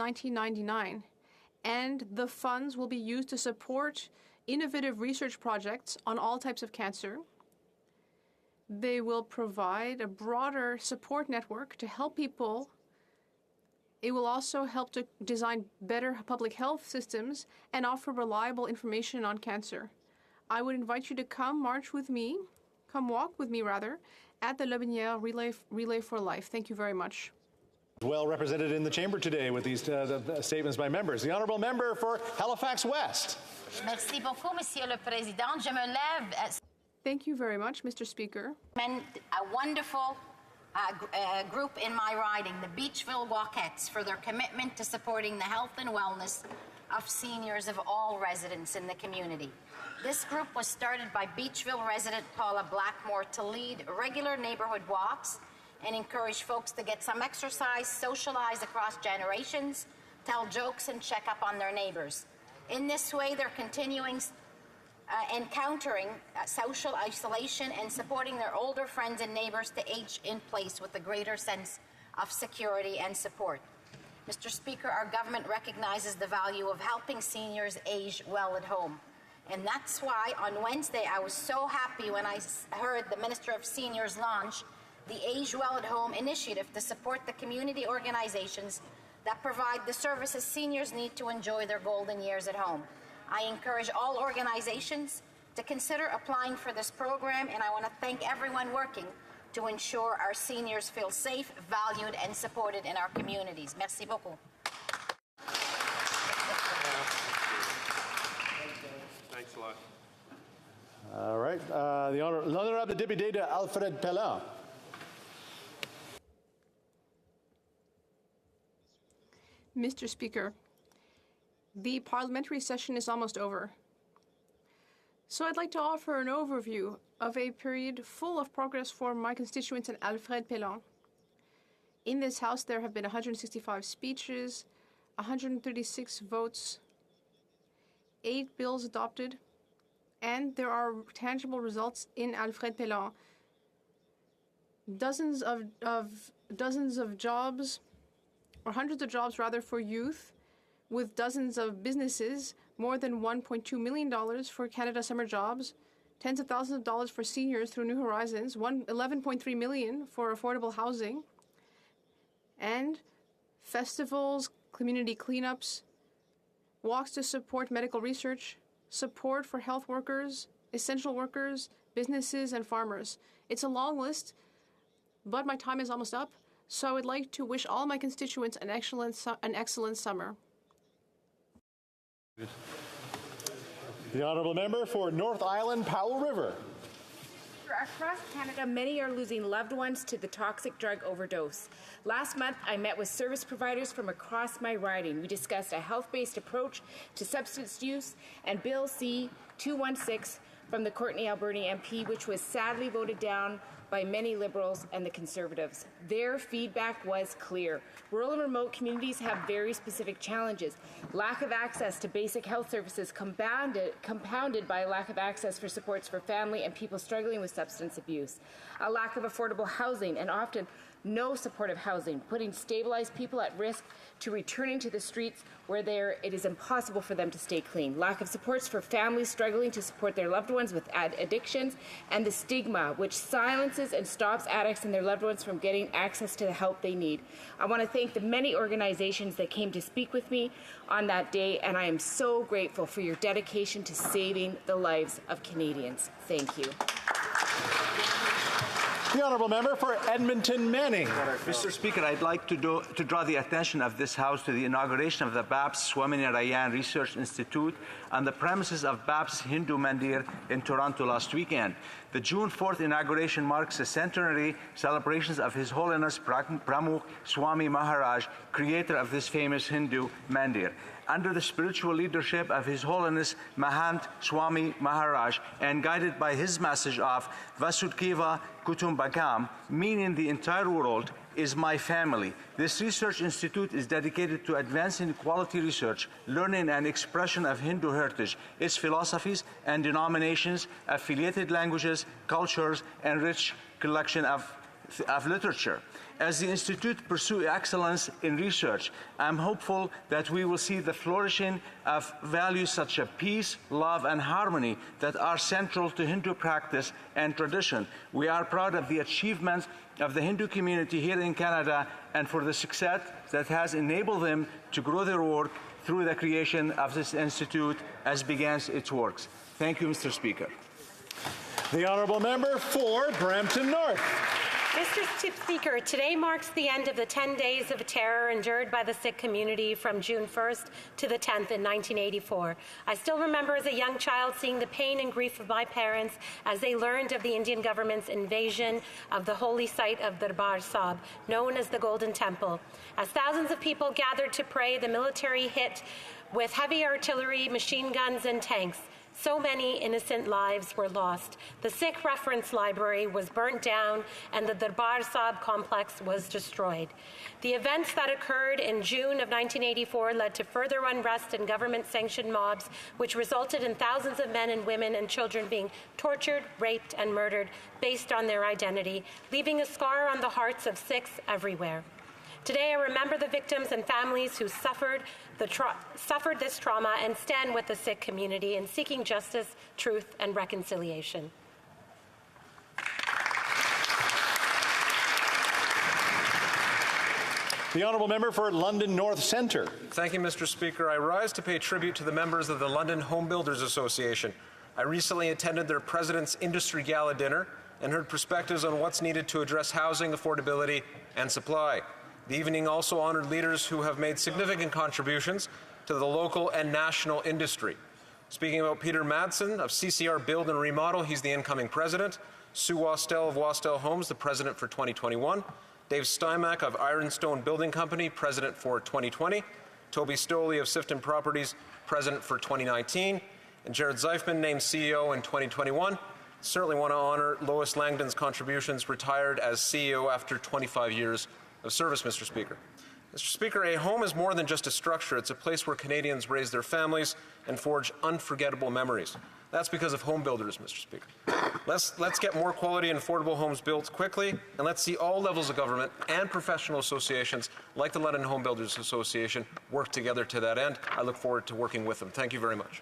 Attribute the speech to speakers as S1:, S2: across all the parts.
S1: 1999, and the funds will be used to support innovative research projects on all types of cancer. They will provide a broader support network to help people. It will also help to design better public health systems and offer reliable information on cancer. I would invite you to come walk with me, at the Lobinière Relay for Life. Thank you very much.
S2: Well represented in the chamber today with these the statements by members. The honourable member for Halifax West.
S3: Merci beaucoup, Monsieur le Président. Je me lève.
S1: Thank you very much, Mr. Speaker.
S3: And a wonderful group in my riding, the Beachville Walkettes, for their commitment to supporting the health and wellness of seniors of all residents in the community. This group was started by Beachville resident Paula Blackmore to lead regular neighborhood walks and encourage folks to get some exercise, socialize across generations, tell jokes, and check up on their neighbors. In this way, they're continuing encountering social isolation and supporting their older friends and neighbors to age in place with a greater sense of security and support. Mr. Speaker, our government recognizes the value of helping seniors age well at home. And that's why on Wednesday I was so happy when I heard the Minister of Seniors launch the Age Well at Home initiative to support the community organizations that provide the services seniors need to enjoy their golden years at home. I encourage all organizations to consider applying for this program, and I want to thank everyone working to ensure our seniors feel safe, valued, and supported in our communities. Merci beaucoup.
S4: Thanks a lot.
S2: All right. The Honourable Député de Alfred Pellan.
S1: Mr. Speaker, the parliamentary session is almost over. So I'd like to offer an overview of a period full of progress for my constituents in Alfred Pellan. In this House, there have been 165 speeches, 136 votes, 8 bills adopted, and there are tangible results in Alfred Pellan. Dozens of jobs, or hundreds of jobs rather, for youth, with dozens of businesses, more than $1.2 million for Canada Summer Jobs, tens of thousands of dollars for seniors through New Horizons, $11.3 million for affordable housing, and festivals, community cleanups, walks to support medical research, support for health workers, essential workers, businesses, and farmers. It's a long list, but my time is almost up, so I would like to wish all my constituents an excellent summer.
S2: The honourable member for North Island, Powell River.
S5: Across Canada, many are losing loved ones to the toxic drug overdose. Last month, I met with service providers from across my riding. We discussed a health-based approach to substance use and Bill C-216 from the Courtenay Alberta MP, which was sadly voted down by many Liberals and the Conservatives. Their feedback was clear. Rural and remote communities have very specific challenges. Lack of access to basic health services compounded by a lack of access for supports for family and people struggling with substance abuse. A lack of affordable housing and often no supportive housing, putting stabilized people at risk to returning to the streets where it is impossible for them to stay clean. Lack of supports for families struggling to support their loved ones with addictions, and the stigma which silences and stops addicts and their loved ones from getting access to the help they need. I want to thank the many organizations that came to speak with me on that day, and I am so grateful for your dedication to saving the lives of Canadians. Thank you.
S2: The honourable member for Edmonton Manning.
S6: Mr. Speaker, I'd like to draw the attention of this House to the inauguration of the BAPS Swaminarayan Research Institute on the premises of BAPS Hindu Mandir in Toronto last weekend. The June 4th inauguration marks the centenary celebrations of His Holiness Pramukh Swami Maharaj, creator of this famous Hindu Mandir. Under the spiritual leadership of His Holiness Mahant Swami Maharaj and guided by his message of Vasudhaiva Kutumbakam, meaning the entire world is my family. This research institute is dedicated to advancing quality research, learning and expression of Hindu heritage, its philosophies and denominations, affiliated languages, cultures, and rich collection of of literature. As the Institute pursues excellence in research, I'm hopeful that we will see the flourishing of values such as peace, love, and harmony that are central to Hindu practice and tradition. We are proud of the achievements of the Hindu community here in Canada and for the success that has enabled them to grow their work through the creation of this institute as begins its works. Thank you, Mr. Speaker.
S2: The honourable member for Brampton North.
S4: Mr. Speaker, today marks the end of the 10 days of terror endured by the Sikh community from June 1st to the 10th in 1984. I still remember as a young child seeing the pain and grief of my parents as they learned of the Indian government's invasion of the holy site of Darbar Sahib, known as the Golden Temple. As thousands of people gathered to pray, the military hit with heavy artillery, machine guns, and tanks. So many innocent lives were lost. The Sikh reference library was burnt down and the Darbar Sahib complex was destroyed. The events that occurred in June of 1984 led to further unrest and government-sanctioned mobs, which resulted in thousands of men and women and children being tortured, raped, and murdered based on their identity, leaving a scar on the hearts of Sikhs everywhere. Today, I remember the victims and families who suffered this trauma and stand with the Sikh community in seeking justice, truth, and reconciliation.
S2: The honourable member for London North Centre.
S7: Thank you, Mr. Speaker. I rise to pay tribute to the members of the London Home Builders Association. I recently attended their President's Industry Gala dinner and heard perspectives on what's needed to address housing affordability and supply. The evening also honored leaders who have made significant contributions to the local and national industry. Speaking about Peter Madsen of CCR Build and Remodel, he's the incoming president. Sue Wastel of Wastel Homes, the president for 2021. Dave Steinmack of Ironstone Building Company, president for 2020. Toby Stoley of Sifton Properties, president for 2019. And Jared Zeifman named CEO in 2021. Certainly want to honor Lois Langdon's contributions, retired as CEO after 25 years of service, Mr. Speaker. Mr. Speaker, a home is more than just a structure. It's a place where Canadians raise their families and forge unforgettable memories. That's because of home builders, Mr. Speaker. Let's get more quality and affordable homes built quickly, and let's see all levels of government and professional associations like the London Home Builders Association work together to that end. I look forward to working with them. Thank you very much.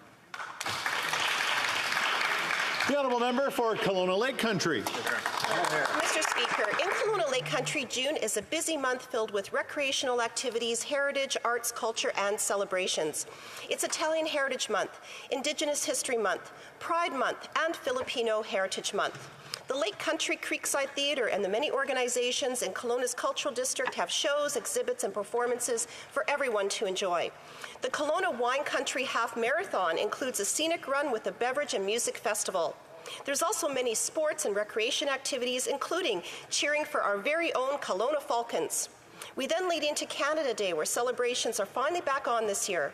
S2: The honourable member for Kelowna Lake Country.
S8: Mr. Speaker, in Kelowna Lake Country, June is a busy month filled with recreational activities, heritage, arts, culture, and celebrations. It's Italian Heritage Month, Indigenous History Month, Pride Month, and Filipino Heritage Month. The Lake Country Creekside Theatre and the many organizations in Kelowna's Cultural District have shows, exhibits, and performances for everyone to enjoy. The Kelowna Wine Country Half Marathon includes a scenic run with a beverage and music festival. There's also many sports and recreation activities, including cheering for our very own Kelowna Falcons. We then lead into Canada Day, where celebrations are finally back on this year.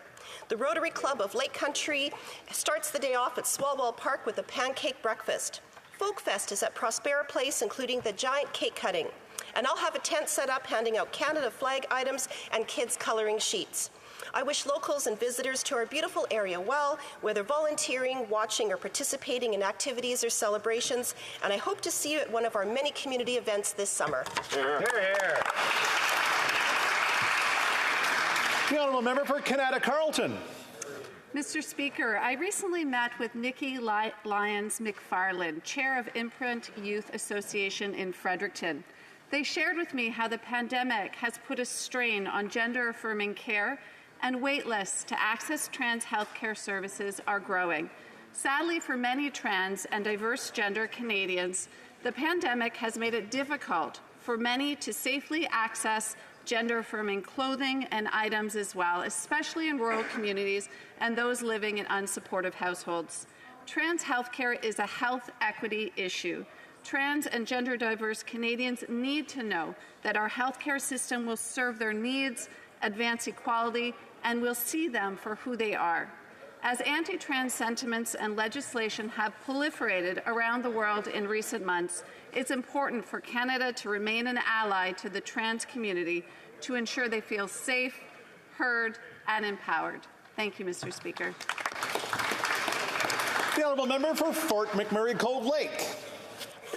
S8: The Rotary Club of Lake Country starts the day off at Swalwell Park with a pancake breakfast. Folk Fest is at Prospera Place, including the giant cake cutting. And I'll have a tent set up handing out Canada flag items and kids' coloring sheets. I wish locals and visitors to our beautiful area well, whether volunteering, watching, or participating in activities or celebrations, and I hope to see you at one of our many community events this summer.
S2: Hear, hear. The honourable member for Canada Carleton.
S9: Mr. Speaker, I recently met with Nikki Lyons McFarland, chair of Imprint Youth Association in Fredericton. They shared with me how the pandemic has put a strain on gender-affirming care, and wait lists to access trans healthcare services are growing. Sadly, for many trans and diverse gender Canadians, the pandemic has made it difficult for many to safely access gender-affirming clothing and items as well, especially in rural communities and those living in unsupportive households. Trans healthcare is a health equity issue. Trans and gender diverse Canadians need to know that our healthcare system will serve their needs, advance equality, and will see them for who they are. As anti-trans sentiments and legislation have proliferated around the world in recent months, it's important for Canada to remain an ally to the trans community to ensure they feel safe, heard, and empowered. Thank you, Mr. Speaker.
S2: The honourable member for Fort McMurray Cove Lake.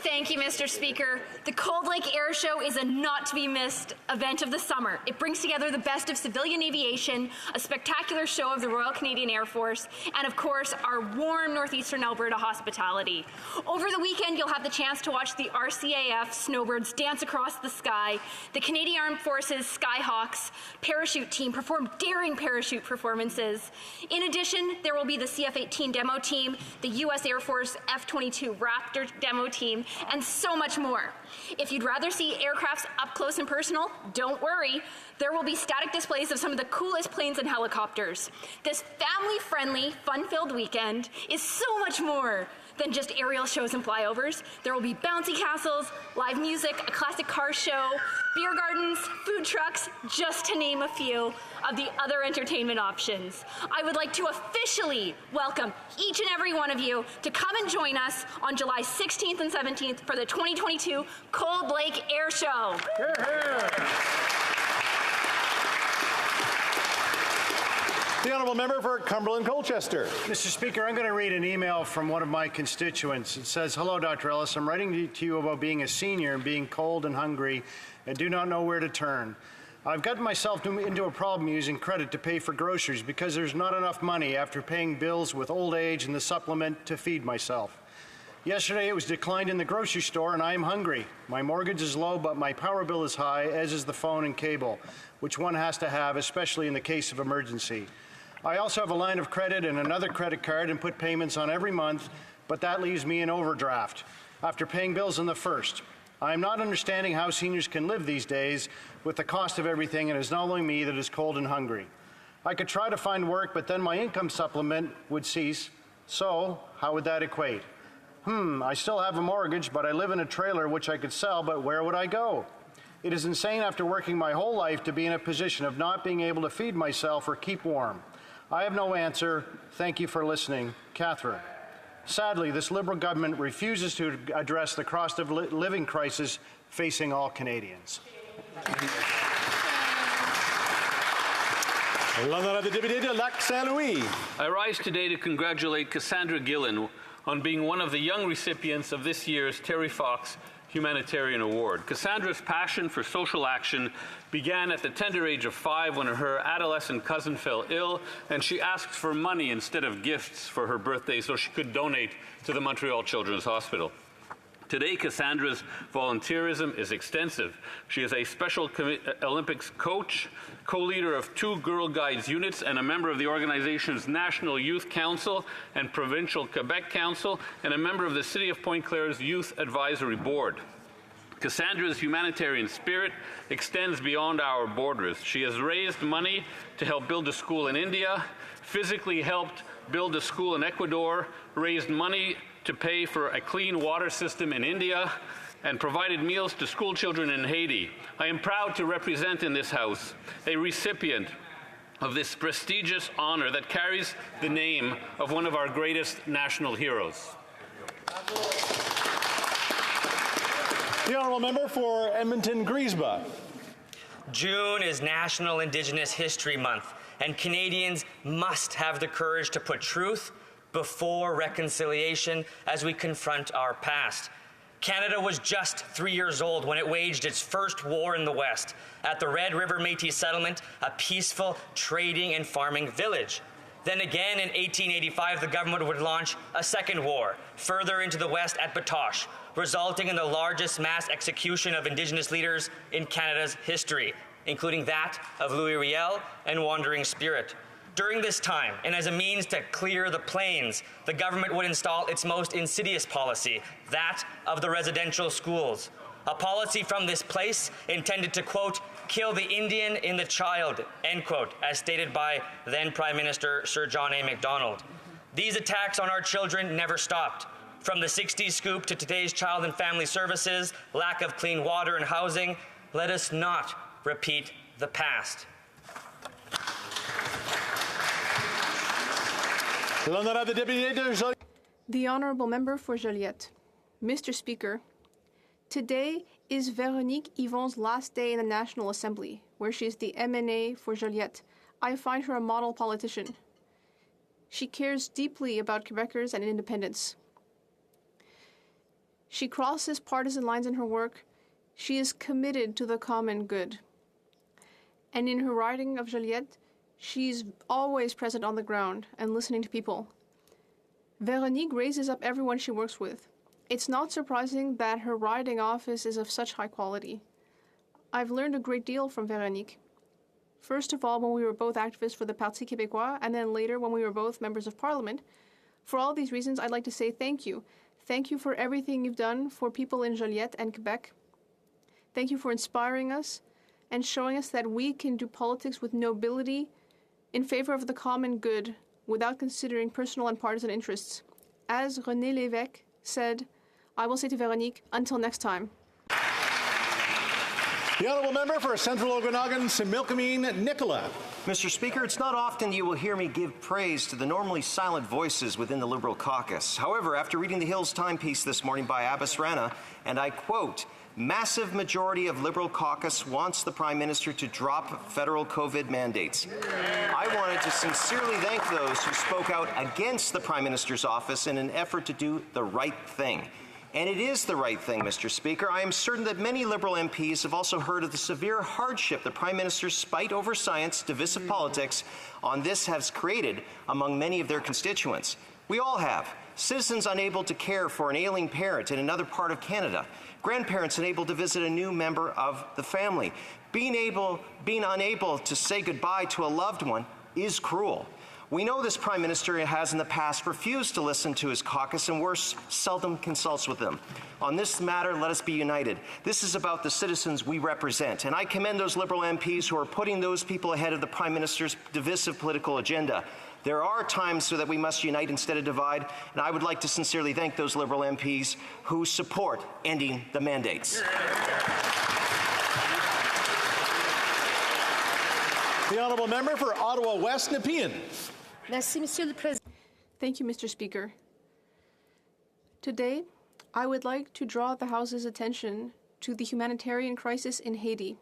S10: Thank you, Mr. Speaker. The Cold Lake Air Show is a not-to-be-missed event of the summer. It brings together the best of civilian aviation, a spectacular show of the Royal Canadian Air Force, and of course, our warm northeastern Alberta hospitality. Over the weekend, you'll have the chance to watch the RCAF snowbirds dance across the sky, the Canadian Armed Forces Skyhawks parachute team perform daring parachute performances. In addition, there will be the CF-18 demo team, the U.S. Air Force F-22 Raptor demo team, and so much more. If you'd rather see aircrafts up close and personal, don't worry. There will be static displays of some of the coolest planes and helicopters. This family-friendly, fun-filled weekend is so much more than just aerial shows and flyovers. There will be bouncy castles, live music, a classic car show, beer gardens, food trucks, just to name a few of the other entertainment options. I would like to officially welcome each and every one of you to come and join us on July 16th and 17th for the 2022 Cold Lake Air Show.
S2: The Honourable Member for Cumberland-Colchester.
S11: Mr. Speaker, I'm going to read an email from one of my constituents. It says, "Hello, Dr. Ellis. I'm writing to you about being a senior and being cold and hungry and do not know where to turn. I've gotten myself into a problem using credit to pay for groceries because there's not enough money after paying bills with old age and the supplement to feed myself. Yesterday it was declined in the grocery store and I am hungry. My mortgage is low, but my power bill is high, as is the phone and cable, which one has to have, especially in the case of emergency. I also have a line of credit and another credit card and put payments on every month, but that leaves me in overdraft after paying bills on the first. I am not understanding how seniors can live these days with the cost of everything, and it's not only me that is cold and hungry. I could try to find work, but then my income supplement would cease. So how would that equate? I still have a mortgage, but I live in a trailer which I could sell, but where would I go? It is insane after working my whole life to be in a position of not being able to feed myself or keep warm. I have no answer. Thank you for listening. Catherine." Sadly, this Liberal government refuses to address the cost of living crisis facing all Canadians.
S2: L'honorable député de Lac-Saint-Louis.
S12: I rise today to congratulate Cassandra Gillen on being one of the young recipients of this year's Terry Fox Humanitarian Award. Cassandra's passion for social action began at the tender age of 5 when her adolescent cousin fell ill, and she asked for money instead of gifts for her birthday so she could donate to the Montreal Children's Hospital. Today, Cassandra's volunteerism is extensive. She is a Special Olympics coach, co-leader of 2 Girl Guides units, and a member of the organization's National Youth Council and Provincial Quebec Council, and a member of the City of Pointe Claire's Youth Advisory Board. Cassandra's humanitarian spirit extends beyond our borders. She has raised money to help build a school in India, physically helped build a school in Ecuador, raised money to pay for a clean water system in India, and provided meals to school children in Haiti. I am proud to represent in this House a recipient of this prestigious honor that carries the name of one of our greatest national heroes.
S2: The Honourable Member for Edmonton-Griesbach.
S13: June is National Indigenous History Month, and Canadians must have the courage to put truth before reconciliation as we confront our past. Canada was just 3 years old when it waged its first war in the West at the Red River Métis settlement, a peaceful trading and farming village. Then again in 1885, the government would launch a second war, further into the West at Batoche, resulting in the largest mass execution of Indigenous leaders in Canada's history, including that of Louis Riel and Wandering Spirit. During this time, and as a means to clear the plains, the government would install its most insidious policy, that of the residential schools. A policy from this place intended to, quote, kill the Indian in the child, end quote, as stated by then Prime Minister Sir John A. Macdonald. These attacks on our children never stopped. From the 60s scoop to today's child and family services, lack of clean water and housing, let us not repeat the past.
S1: The Honourable Member for Joliette. Mr. Speaker, today is Veronique Hivon's last day in the National Assembly, where she is the MNA for Joliette. I find her a model politician. She cares deeply about Quebecers and independence. She crosses partisan lines in her work. She is committed to the common good. And in her riding of Joliette, she's always present on the ground and listening to people. Veronique raises up everyone she works with. It's not surprising that her riding office is of such high quality. I've learned a great deal from Veronique. First of all, when we were both activists for the Parti Québécois, and then later when we were both members of Parliament. For all these reasons, I'd like to say thank you. Thank you for everything you've done for people in Joliette and Quebec. Thank you for inspiring us and showing us that we can do politics with nobility in favor of the common good without considering personal and partisan interests. As René Lévesque said, I will say to Veronique, until next time.
S2: The honourable member for Central Okanagan, Similkameen, Nicola.
S14: Mr. Speaker, it's not often you will hear me give praise to the normally silent voices within the Liberal caucus. However, after reading the Hills timepiece this morning by Abbas Rana, and I quote, massive majority of Liberal caucus wants the Prime Minister to drop federal COVID mandates. I wanted to sincerely thank those who spoke out against the Prime Minister's office in an effort to do the right thing. And it is the right thing, Mr. Speaker. I am certain that many Liberal MPs have also heard of the severe hardship the Prime Minister's spite over science, divisive politics on this has created among many of their constituents. We all have. Citizens unable to care for an ailing parent in another part of Canada. Grandparents unable to visit a new member of the family. Being unable to say goodbye to a loved one is cruel. We know this Prime Minister has in the past refused to listen to his caucus and worse, seldom consults with them. On this matter, let us be united. This is about the citizens we represent, and I commend those Liberal MPs who are putting those people ahead of the Prime Minister's divisive political agenda. There are times so that we must unite instead of divide, and I would like to sincerely thank those Liberal MPs who support ending the mandates.
S2: The honourable member for Ottawa West, Nepean.
S1: Thank you, Mr. Speaker. Today, I would like to draw the House's attention to the humanitarian crisis in Haiti.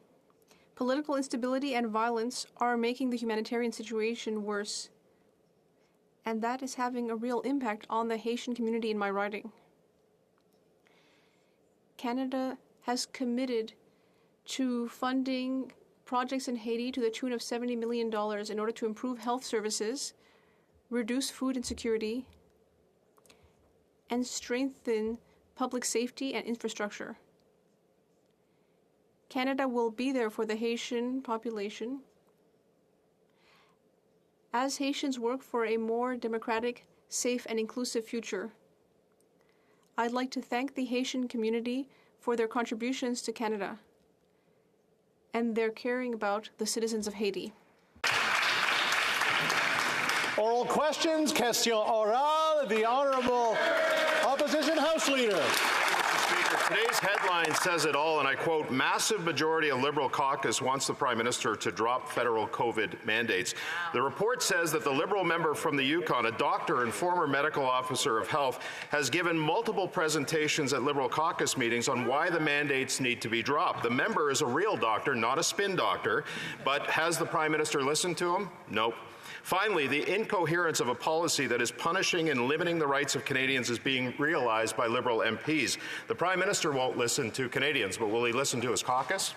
S1: Political instability and violence are making the humanitarian situation worse, and that is having a real impact on the Haitian community in my riding. Canada has committed to funding projects in Haiti to the tune of $70 million in order to improve health services, reduce food insecurity, and strengthen public safety and infrastructure. Canada will be there for the Haitian population as Haitians work for a more democratic, safe, and inclusive future. I'd like to thank the Haitian community for their contributions to Canada and their caring about the citizens of Haiti.
S2: Oral questions, question orale, the Honourable Opposition House Leader.
S15: Mr. Speaker, today's headline says it all, and I quote, massive majority of Liberal caucus wants the Prime Minister to drop federal COVID mandates. The report says that the Liberal member from the Yukon, a doctor and former medical officer of health, has given multiple presentations at Liberal caucus meetings on why the mandates need to be dropped. The member is a real doctor, not a spin doctor, but has the Prime Minister listened to him? Nope. Finally, the incoherence of a policy that is punishing and limiting the rights of Canadians is being realized by Liberal MPs. The Prime Minister won't listen to Canadians, but will he listen to his caucus?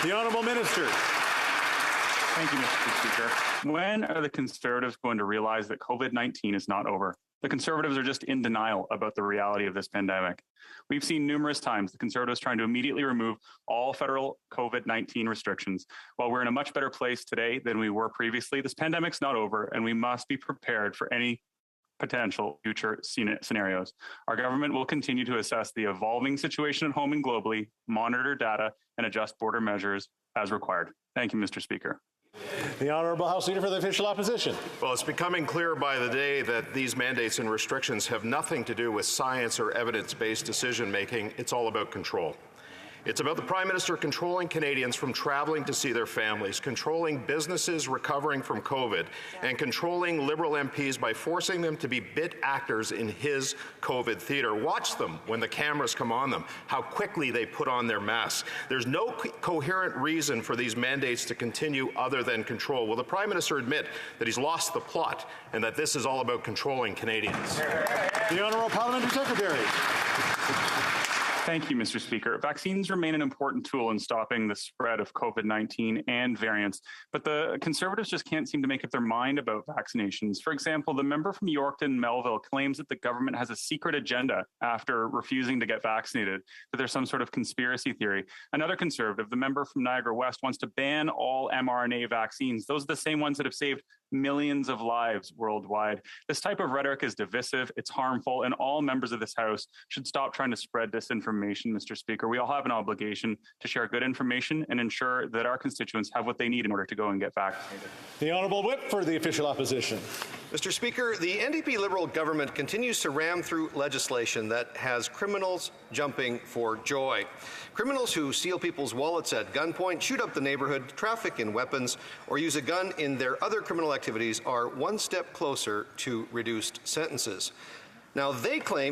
S2: The Honourable Minister.
S16: Thank you, Mr. Speaker. When are the Conservatives going to realize that COVID-19 is not over? The Conservatives are just in denial about the reality of this pandemic. We've seen numerous times the Conservatives trying to immediately remove all federal COVID-19 restrictions. While we're in a much better place today than we were previously, this pandemic's not over, and we must be prepared for any potential future scenarios. Our government will continue to assess the evolving situation at home and globally, monitor data, and adjust border measures as required. Thank you, Mr. Speaker.
S2: The Honourable House Leader for the Official Opposition.
S15: Well, it's becoming clear by the day that these mandates and restrictions have nothing to do with science or evidence-based decision-making. It's all about control. It's about the Prime Minister controlling Canadians from traveling to see their families, controlling businesses recovering from COVID, and controlling Liberal MPs by forcing them to be bit actors in his COVID theatre. Watch them when the cameras come on them, how quickly they put on their masks. There's no coherent reason for these mandates to continue other than control. Will the Prime Minister admit that he's lost the plot and that this is all about controlling Canadians?
S2: The Honourable Parliamentary Secretary.
S16: Thank you, Mr. Speaker. Vaccines remain an important tool in stopping the spread of COVID-19 and variants, but the Conservatives just can't seem to make up their mind about vaccinations. For example, the member from Yorkton Melville claims that the government has a secret agenda after refusing to get vaccinated, that there's some sort of conspiracy theory. Another Conservative, the member from Niagara West, wants to ban all mRNA vaccines. Those are the same ones that have saved millions of lives worldwide. This type of rhetoric is divisive, it's harmful, and all members of this House should stop trying to spread disinformation, Mr. Speaker. We all have an obligation to share good information and ensure that our constituents have what they need in order to go and get vaccinated.
S2: The Honourable Whip for the official opposition.
S17: Mr. Speaker, the NDP Liberal government continues to ram through legislation that has criminals jumping for joy. Criminals who steal people's wallets at gunpoint, shoot up the neighborhood, traffic in weapons, or use a gun in their other criminal activities are one step closer to reduced sentences. Now, they claim